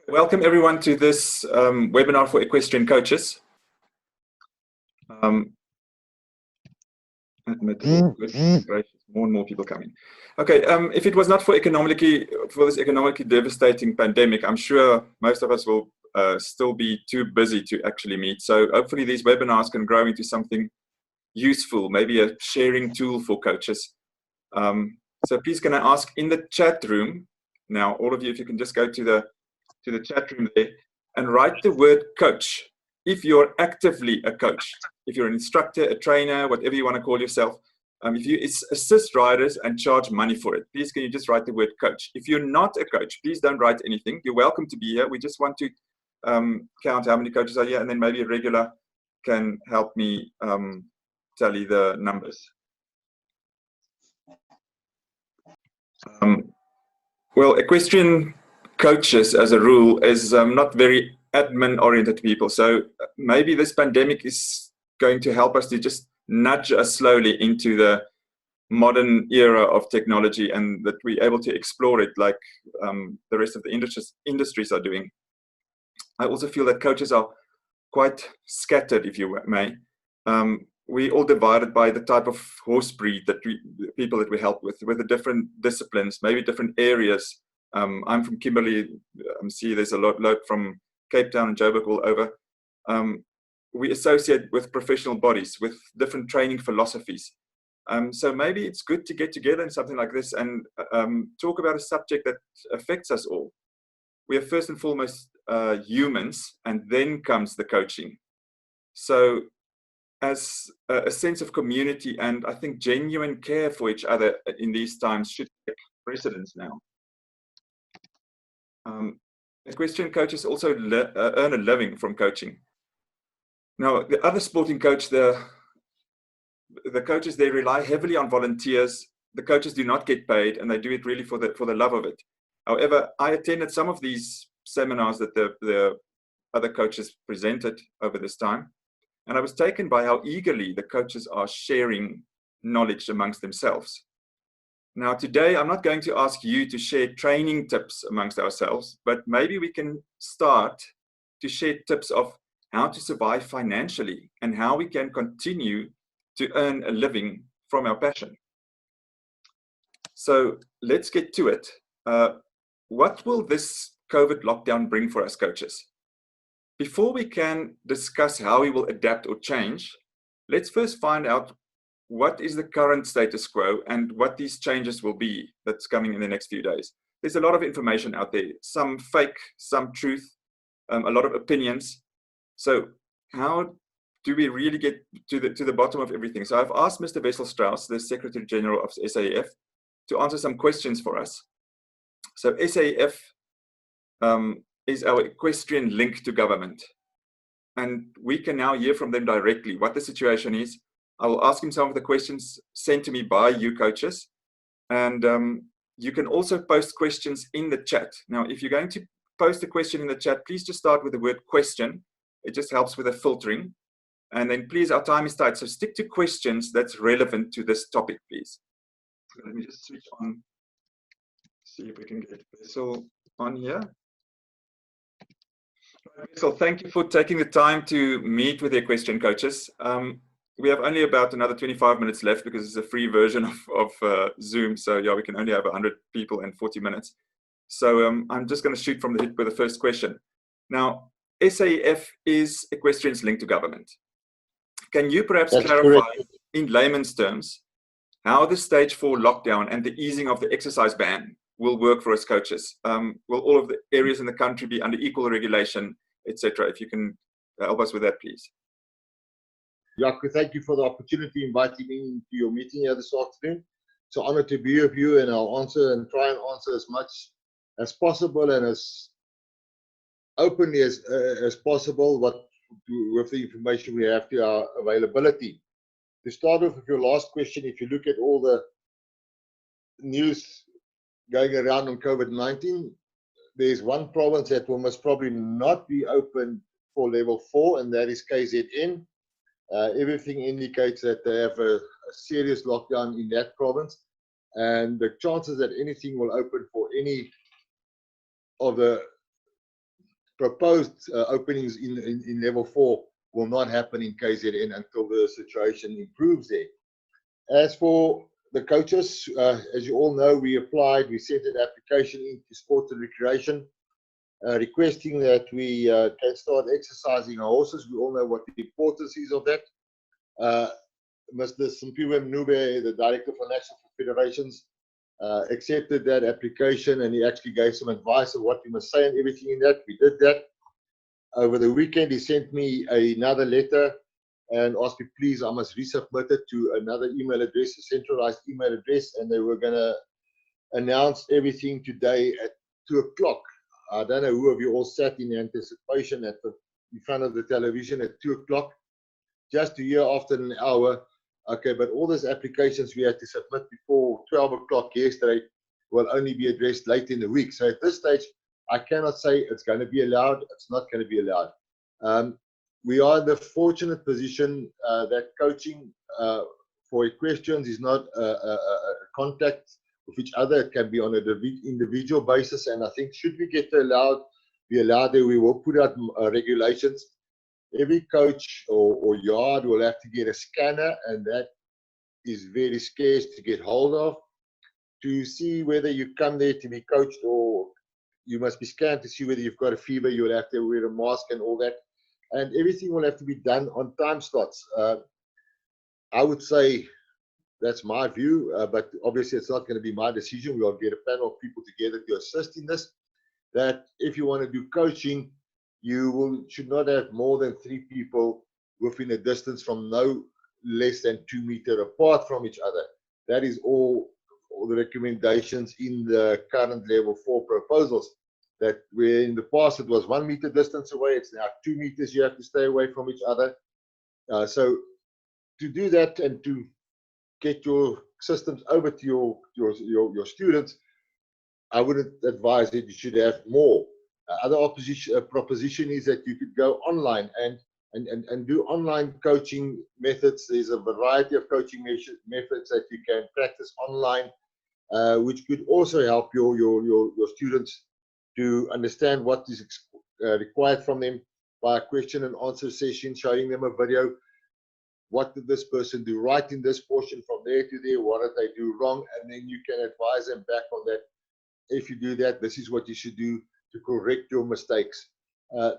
Welcome everyone to this webinar for equestrian coaches. More and more people coming. Okay, if it was not for this economically devastating pandemic, I'm sure most of us will still be too busy to actually meet. So hopefully these webinars can grow into something useful, maybe a sharing tool for coaches. So please can I ask in the chat room now, all of you, if you can just go to the chat room there and write the word coach if you're actively a coach, if you're an instructor, a trainer, whatever you want to call yourself. If you assist riders and charge money for it, please can you just write the word coach. If you're not a coach, please don't write anything. You're welcome to be here. We just want to count how many coaches are here, and then maybe a regular can help me tally the numbers. Well, equestrian coaches as a rule is not very admin oriented people, so maybe this pandemic is going to help us to just nudge us slowly into the modern era of technology, and that we're able to explore it like the rest of the industries are doing. I also feel that coaches are quite scattered, if you may. We all divided by the type of horse breed that people that we help with the different disciplines, maybe different areas. I'm from Kimberley. See, there's a lot from Cape Town and Joburg all over. We associate with professional bodies with different training philosophies. So maybe it's good to get together in something like this and talk about a subject that affects us all. We are first and foremost humans, and then comes the coaching. So as a sense of community and I think genuine care for each other in these times should take precedence now. Equestrian coaches also earn a living from coaching. Now, the other sporting coach, the coaches, they rely heavily on volunteers. The coaches do not get paid, and they do it really for the love of it. However, I attended some of these seminars that the other coaches presented over this time, and I was taken by how eagerly the coaches are sharing knowledge amongst themselves. Now, today, I'm not going to ask you to share training tips amongst ourselves, but maybe we can start to share tips of how to survive financially and how we can continue to earn a living from our passion. So let's get to it. What will this COVID lockdown bring for us coaches? Before we can discuss how we will adapt or change, let's first find out what is the current status quo and what these changes will be that's coming in the next few days. There's a lot of information out there, some fake, some truth, a lot of opinions. So how do we really get to the bottom of everything? So I've asked Mr. Wessel-Strauss, the Secretary General of SAEF, to answer some questions for us. So SAEF is our equestrian link to government. And we can now hear from them directly what the situation is. I will ask him some of the questions sent to me by you coaches. And you can also post questions in the chat. Now, if you're going to post a question in the chat, please just start with the word question. It just helps with the filtering. And then please, our time is tight, so stick to questions that's relevant to this topic, please. Let me just switch on, see if we can get Wessel on here. Wessel, thank you for taking the time to meet with the equestrian coaches. We have only about another 25 minutes left because it's a free version of Zoom. So yeah, we can only have 100 people in 40 minutes. So I'm just going to shoot from the hip with the first question. Now, SAEF is equestrian's link to government. Can you perhaps clarify in layman's terms how the stage 4 lockdown and the easing of the exercise ban will work for us coaches? Will all of the areas in the country be under equal regulation, etc.? If you can help us with that, please. Jaco, thank you for the opportunity inviting me to your meeting here this afternoon. It's an honor to be with you, and I'll answer and try and answer as much as possible and as openly as possible with the information we have to our availability. To start off with your last question, if you look at all the news going around on COVID-19, there's one province that will most probably not be open for level 4, and that is KZN. Everything indicates that they have a serious lockdown in that province, and the chances that anything will open for any of the proposed openings in level 4 will not happen in KZN until the situation improves there. As for the coaches, as you all know, we sent an application into Sport and Recreation, requesting that we can start exercising our horses. We all know what the importance is of that. Mr. Simpiwe Mnube, the Director for National Federations, accepted that application, and he actually gave some advice of what we must say and everything in that. We did that. Over the weekend, he sent me another letter and asked me, please, I must resubmit it to another email address, a centralized email address, and they were going to announce everything today at 2 o'clock. I don't know who of you all sat in anticipation in front of the television at 2 o'clock, just to hear after an hour. Okay, but all those applications we had to submit before 12 o'clock yesterday will only be addressed late in the week. So at this stage, I cannot say it's going to be allowed. It's not going to be allowed. We are in the fortunate position that coaching for equestrians is not a contact with each other. It can be on an individual basis. And I think should we get be allowed there, we will put out regulations. Every coach or yard will have to get a scanner, and that is very scarce to get hold of, to see whether you come there to be coached, or you must be scanned to see whether you've got a fever. You'll have to wear a mask and all that, and everything will have to be done on time slots. I would say that's my view, but obviously it's not going to be my decision. We'll get a panel of people together to assist in this, that if you want to do coaching, you should not have more than 3 people within a distance from no less than 2 meters apart from each other. That is all the recommendations in the current level 4 proposals. That where in the past it was 1 meter distance away, it's now 2 meters you have to stay away from each other. So to do that and to get your systems over to your students, I wouldn't advise that you should have more. Other proposition is that you could go online and do online coaching methods. There's a variety of coaching methods that you can practice online, which could also help your students to understand what is required from them by a question and answer session, showing them a video. What did this person do right in this portion from there to there? What did they do wrong? And then you can advise them back on that. If you do that, this is what you should do to correct your mistakes.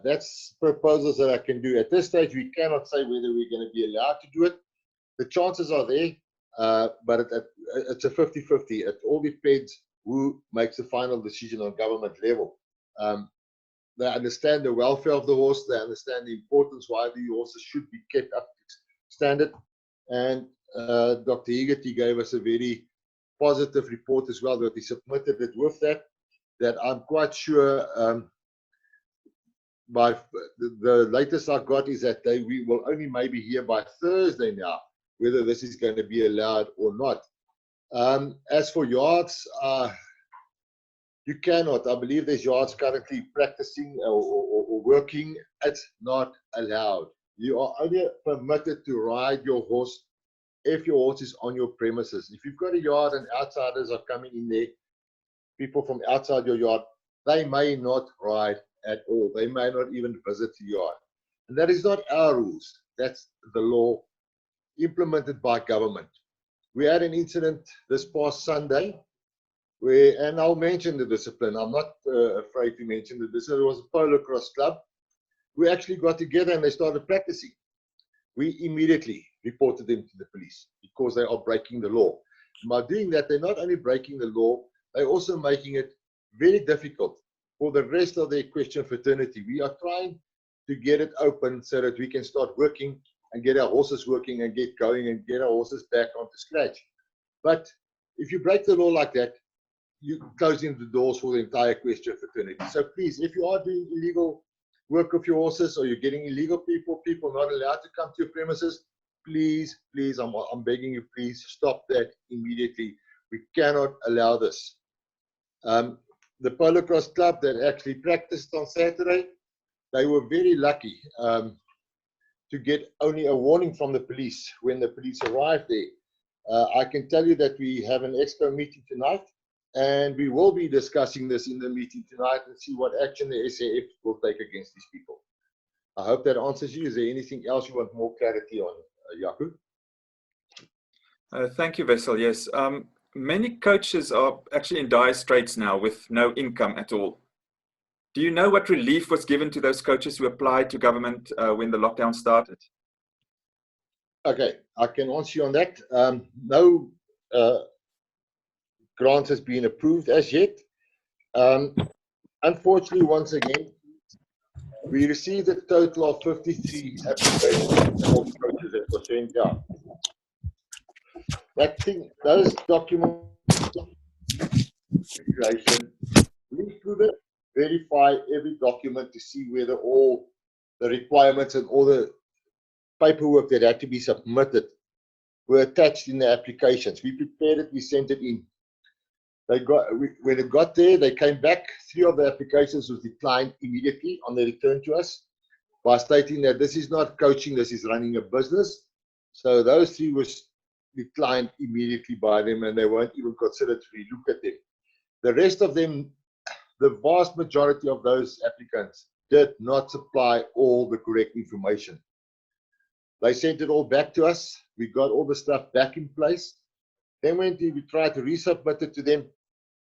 That's proposals that I can do. At this stage, we cannot say whether we're going to be allowed to do it. The chances are there, but it's a 50-50. It all depends who makes the final decision on government level. They understand the welfare of the horse. They understand the importance why the horses should be kept up to standard. And Dr. Hegarty gave us a very positive report as well, that he submitted it with that I'm quite sure by the latest I got is that we will only maybe hear by Thursday now whether this is going to be allowed or not. As for yards, you cannot. I believe there's yards currently practicing or working. It's not allowed. You are only permitted to ride your horse if your horse is on your premises. If you've got a yard and outsiders are coming in there, people from outside your yard, they may not ride at all. They may not even visit the yard. And that is not our rules. That's the law implemented by government. We had an incident this past Sunday where, and I'll mention the discipline. I'm not afraid to mention the discipline. It was a polo cross club. We actually got together and they started practicing. We immediately reported them to the police because they are breaking the law. By doing that, they're not only breaking the law, they're also making it very difficult for the rest of the equestrian fraternity. We are trying to get it open so that we can start working and get our horses working and get going and get our horses back onto scratch. But if you break the law like that, you're closing the doors for the entire equestrian fraternity. So please, if you are doing illegal work of your horses or you're getting illegal people not allowed to come to your premises, please, I'm begging you, please stop that immediately. We cannot allow this. The Polo Cross Club that actually practiced on Saturday, they were very lucky to get only a warning from the police when the police arrived there. I can tell you that we have an exco meeting tonight, And we will be discussing this in the meeting tonight and see what action the SAEF will take against these people. I hope that answers you. Is there anything else you want more clarity on, Jaco? Thank you, Wessel. Yes, many coaches are actually in dire straits now with no income at all. Do you know what relief was given to those coaches who applied to government when the lockdown started? Okay, I can answer you on that. No grant has been approved as yet. Unfortunately, once again, we received a total of 53 applications for coaches that were sent out. Those documents, read through them, verify every document to see whether all the requirements and all the paperwork that had to be submitted were attached in the applications. We prepared it, we sent it in. When it got there, they came back. 3 of the applications was declined immediately on their return to us by stating that this is not coaching, this is running a business. So those 3 was declined immediately by them, and they weren't even considered to relook at them. The rest of them, the vast majority of those applicants did not supply all the correct information. They sent it all back to us. We got all the stuff back in place. Then when we tried to resubmit it to them,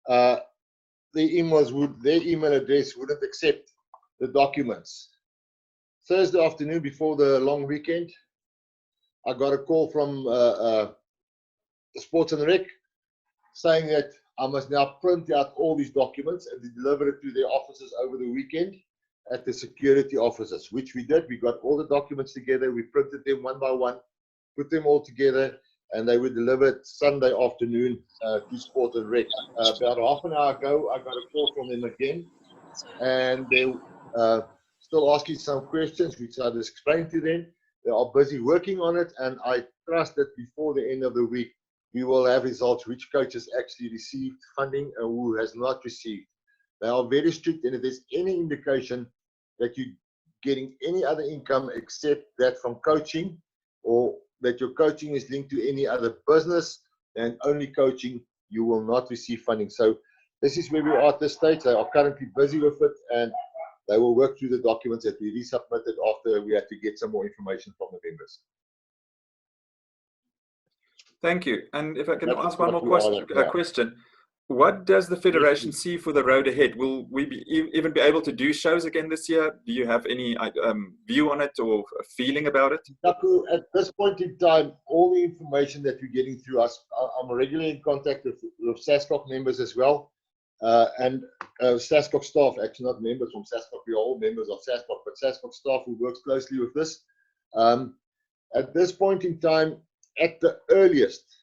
their email address wouldn't accept the documents. Thursday afternoon before the long weekend, I got a call from Sports and Rec saying that I must now print out all these documents and deliver it to their offices over the weekend at the security offices, which we did. We got all the documents together, we printed them one by one, put them all together, and they were delivered Sunday afternoon to Sport and Rec. About half an hour ago, I got a call from them again, and they still asking some questions, which I just explained to them. They are busy working on it, and I trust that before the end of the week, we will have results which coaches actually received funding and who has not received. They are very strict, and if there's any indication that you're getting any other income except that from coaching, or that your coaching is linked to any other business and only coaching, you will not receive funding. So this is where we are at this stage. They are currently busy with it, and they will work through the documents that we resubmitted after we had to get some more information from the members. Thank you. And if I can ask one more question. What does the Federation see for the road ahead? Will we even be able to do shows again this year? Do you have any view on it or a feeling about it? At this point in time, all the information that we're getting through us, I'm regularly in contact with SASCOC members as well, and SASCOC staff, actually not members from SASCOC, we are all members of SASCOC, but SASCOC staff who works closely with this. At this point in time, at the earliest,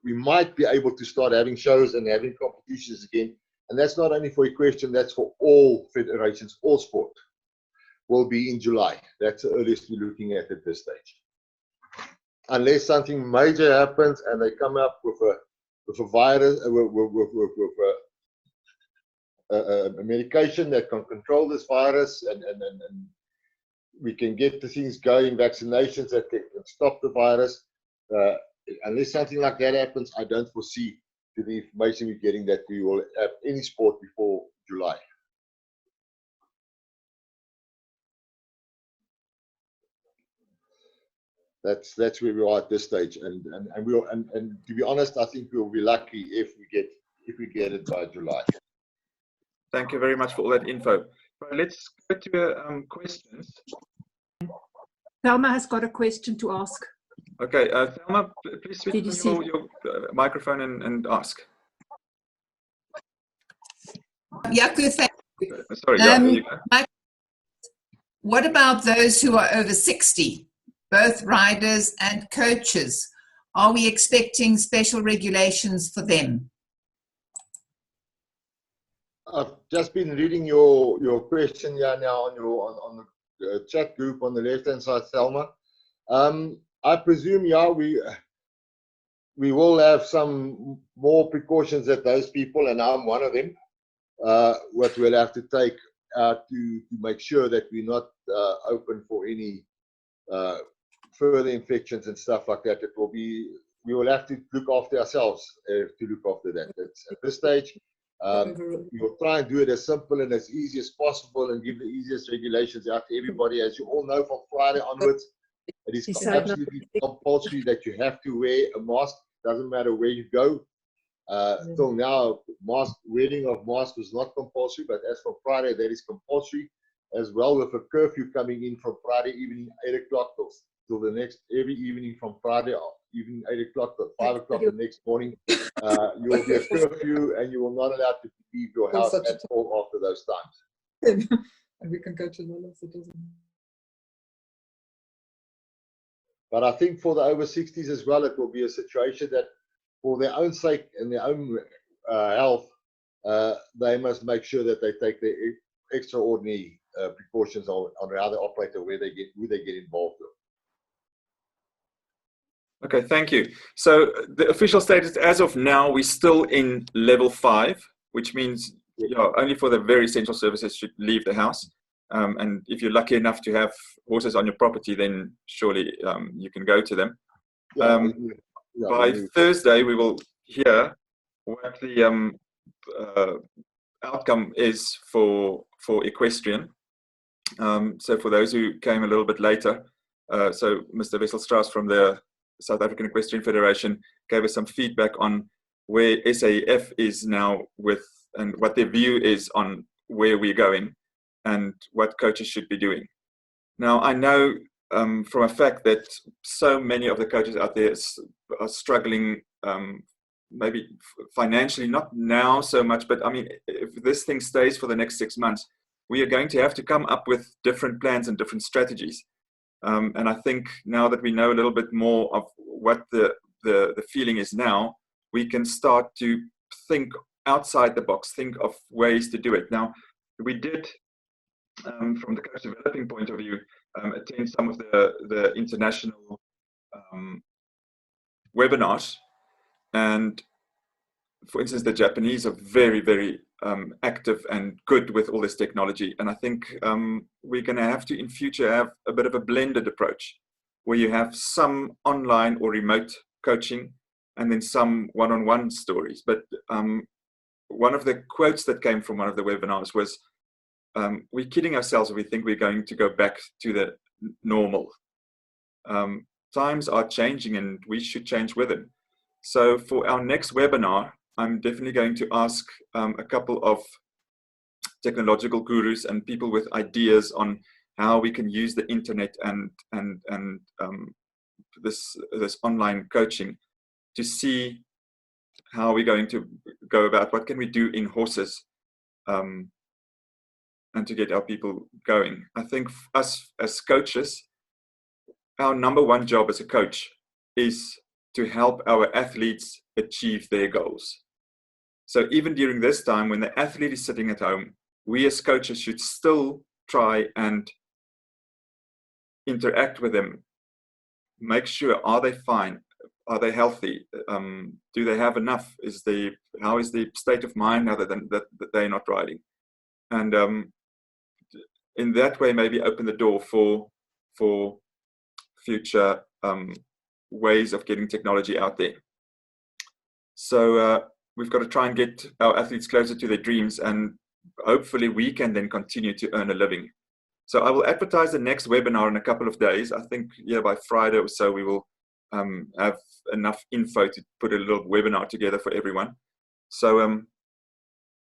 we might be able to start having shows and having competitions again. And that's not only for Equestrian, that's for all federations, all sport, will be in July. That's the earliest we're looking at this stage. Unless something major happens and they come up with a virus, with a medication that can control this virus, and we can get the things going, vaccinations that can stop the virus. Unless something like that happens, I don't foresee, to the information we're getting, that we will have any sport before July. That's where we are at this stage, and to be honest, I think we'll be lucky if we get it by July. Thank you very much for all that info. Right, let's go to questions. Thelma has got a question to ask. Okay, Thelma, please switch on your microphone and ask. Jaco, thank you. Sorry, there you go. What about those who are over 60, both riders and coaches? Are we expecting special regulations for them? I've just been reading your question here now on the chat group on the left-hand side, Thelma. I presume, yeah, we will have some more precautions at those people, and I'm one of them. What we'll have to take to make sure that we're not open for any further infections and stuff like that. It will be we will have to look after ourselves to look after that. At this stage, we'll try and do it as simple and as easy as possible and give the easiest regulations out to everybody. As you all know, from Friday onwards, it is absolutely compulsory that you have to wear a mask. Doesn't matter where you go. Till now, wearing of mask was not compulsory, but as for Friday, that is compulsory, as well with a curfew coming in from Friday evening 8 o'clock till the next, every evening from Friday evening 8 o'clock to 5 o'clock the next morning. You will be a curfew and you will not allowed to leave your house at all after those times. And we can go to the citizen. But I think for the over 60s as well, it will be a situation that for their own sake and their own health, they must make sure that they take the extraordinary precautions on how they operate or who they get involved with. Okay, thank you. So the official status as of now, we're still in level 5, which means only for the very essential services should leave the house. And if you're lucky enough to have horses on your property, then surely you can go to them. By Thursday, we will hear what the outcome is for equestrian. So for those who came a little bit later, so Mr. Wessel-Strauss from the South African Equestrian Federation gave us some feedback on where SAEF is now with and what their view is on where we're going and what coaches should be doing. Now, I know from a fact that so many of the coaches out there are struggling, maybe financially, not now so much, but I mean, if this thing stays for the next 6 months, we are going to have to come up with different plans and different strategies. And I think now that we know a little bit more of what the feeling is now, we can start to think outside the box, think of ways to do it. Now, we did, from the coach developing point of view, attend some of the international webinars. And for instance, the Japanese are very, very active and good with all this technology. And I think we're going to have to, in future, have a bit of a blended approach where you have some online or remote coaching and then some one-on-one stories. But one of the quotes that came from one of the webinars was, we're kidding ourselves if we think we're going to go back to the normal. Times are changing and we should change with them. So for our next webinar, I'm definitely going to ask a couple of technological gurus and people with ideas on how we can use the internet and this online coaching to see how we're going to go about what can we do in horses and to get our people going. I think us as coaches, our number one job as a coach is to help our athletes achieve their goals. So even during this time when the athlete is sitting at home, we as coaches should still try and interact with them. Make sure, are they fine? Are they healthy? Do they have enough? How is the state of mind other than that they're not riding? And in that way, maybe open the door for future ways of getting technology out there. So we've got to try and get our athletes closer to their dreams, and hopefully we can then continue to earn a living. So I will advertise the next webinar in a couple of days. I think by Friday or so we will have enough info to put a little webinar together for everyone. So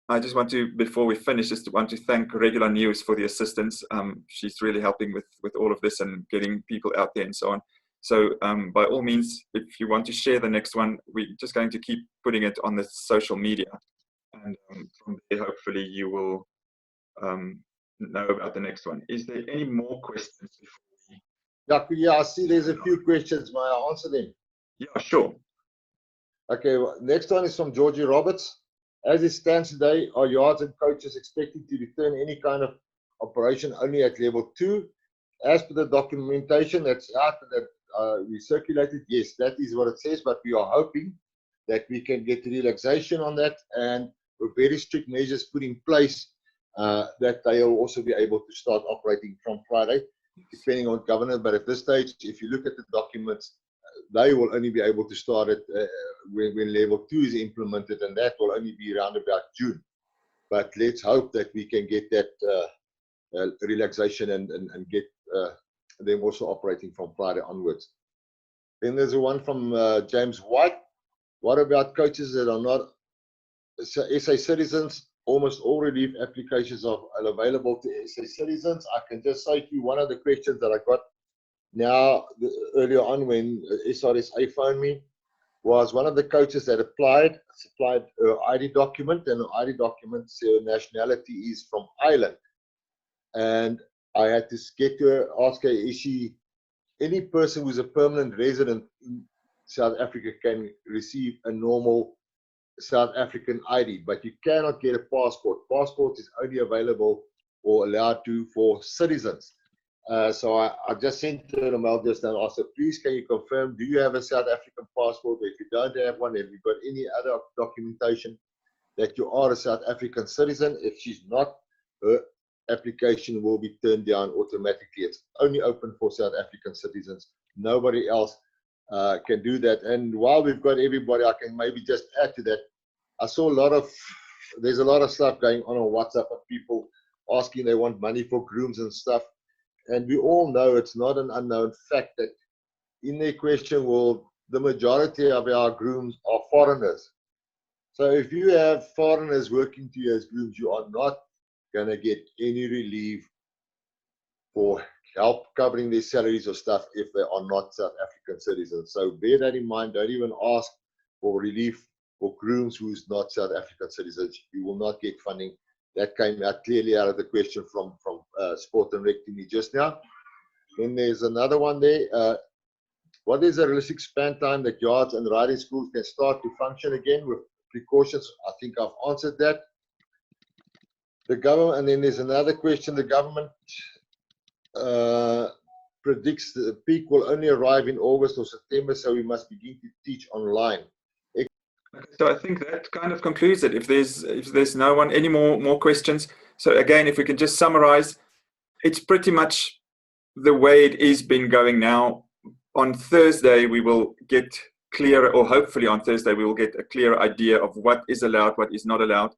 I just want to, before we finish, just want to thank Regular News for the assistance. She's really helping with all of this and getting people out there and so on. So by all means, if you want to share the next one, we're just going to keep putting it on the social media. And from there, hopefully you will know about the next one. Is there any more questions? Yeah, I see there's a few questions. May I answer them? Yeah, sure. Okay, well, next one is from Georgie Roberts. As it stands today, are yards and coaches expected to return any kind of operation only at level 2? As per the documentation that's out that we circulated, yes, that is what it says, but we are hoping that we can get relaxation on that and with very strict measures put in place that they will also be able to start operating from Friday, depending on governance. But at this stage, if you look at the documents, they will only be able to start it when level 2 is implemented, and that will only be around about June. But let's hope that we can get that relaxation and get them also operating from Friday onwards. Then there's one from James White. What about coaches that are not SA citizens? Almost all relief applications are available to SA citizens. I can just say to you, one of the questions that I got now earlier on when SRSA phoned me was one of the coaches that supplied her ID document, and her ID document said nationality is from Ireland. And I had to get to her, ask her, is she any person who's a permanent resident in South Africa can receive a normal South African ID, but you cannot get a passport. Passport is only available or allowed to for citizens. So I just sent her a mail just now. I said, please, can you confirm, do you have a South African passport? If you don't have one, have you got any other documentation that you are a South African citizen? If she's not, her application will be turned down automatically. It's only open for South African citizens. Nobody else can do that. And while we've got everybody, I can maybe just add to that. I saw there's a lot of stuff going on WhatsApp of people asking they want money for grooms and stuff. And we all know it's not an unknown fact that in the equestrian world, the majority of our grooms are foreigners. So if you have foreigners working to you as grooms, you are not going to get any relief for help covering their salaries or stuff if they are not South African citizens. So bear that in mind. Don't even ask for relief for grooms who's not South African citizens. You will not get funding. That came out clearly out of the question from Sport and Rec to me just now. Then there's another one there. What is a realistic span time that yards and riding schools can start to function again with precautions? I think I've answered that. The government, and then there's another question. The government predicts the peak will only arrive in August or September, so we must begin to teach online. So I think that kind of concludes it. If there's no one, any more questions. So again, if we can just summarize, it's pretty much the way it is been going now. On Thursday, we will get clearer, or hopefully on Thursday, we will get a clearer idea of what is allowed, what is not allowed.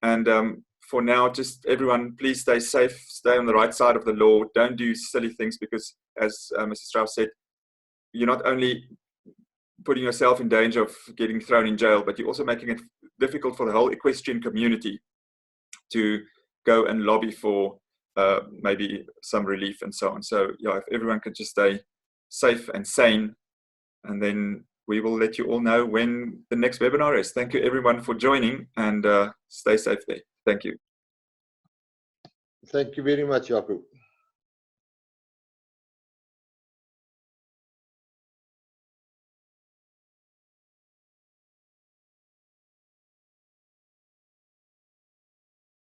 And for now, just everyone, please stay safe, stay on the right side of the law. Don't do silly things because, as Mrs. Strauss said, you're not only putting yourself in danger of getting thrown in jail, but you're also making it difficult for the whole equestrian community to go and lobby for maybe some relief and so on. So yeah, if everyone could just stay safe and sane, and then we will let you all know when the next webinar is. Thank you everyone for joining, and stay safe there. Thank you. Thank you very much, Jaco.